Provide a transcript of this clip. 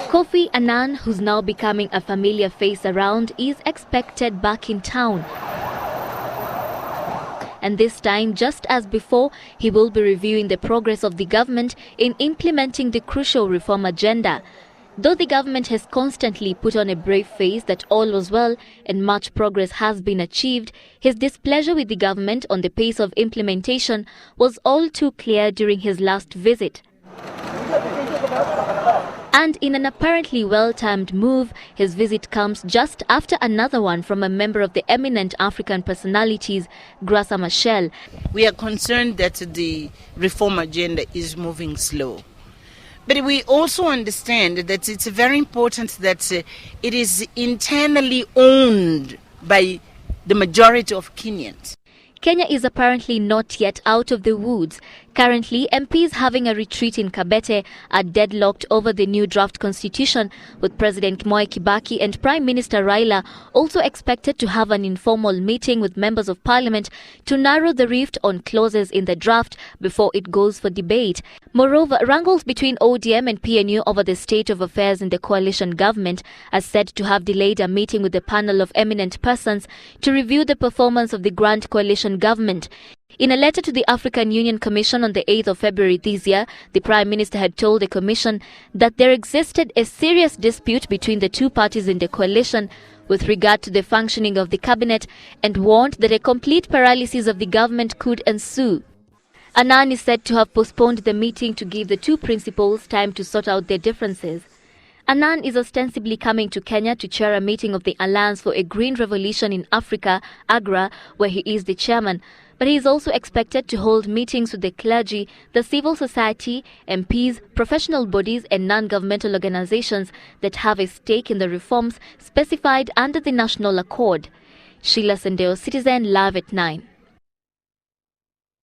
Koffi Annan, who's now becoming a familiar face around, is expected back in town. And this time, just as before, he will be reviewing the progress of the government in implementing the crucial reform agenda. Though the government has constantly put on a brave face that all was well and much progress has been achieved, his displeasure with the government on the pace of implementation was all too clear during his last visit. And in an apparently well-timed move, his visit comes just after another one from a member of the eminent African personalities, Graça Machel. We are concerned that the reform agenda is moving slow. But we also understand that it's very important that it is internally owned by the majority of Kenyans. Kenya is apparently not yet out of the woods. Currently, MPs having a retreat in Kabete are deadlocked over the new draft constitution, with President Kibaki and Prime Minister Raila also expected to have an informal meeting with members of parliament to narrow the rift on clauses in the draft before it goes for debate. Moreover, wrangles between ODM and PNU over the state of affairs in the coalition government are said to have delayed a meeting with a panel of eminent persons to review the performance of the Grand Coalition government. In a letter to the African Union Commission on the 8th of February this year, the Prime Minister had told the Commission that there existed a serious dispute between the two parties in the coalition with regard to the functioning of the cabinet and warned that a complete paralysis of the government could ensue. Annan is said to have postponed the meeting to give the two principals time to sort out their differences. Annan is ostensibly coming to Kenya to chair a meeting of the Alliance for a Green Revolution in Africa AGRA, where he is the chairman. But he is also expected to hold meetings with the clergy, the civil society, MPs, professional bodies and non-governmental organizations that have a stake in the reforms specified under the National Accord. Sheila Sendeo, Citizen, Live at 9.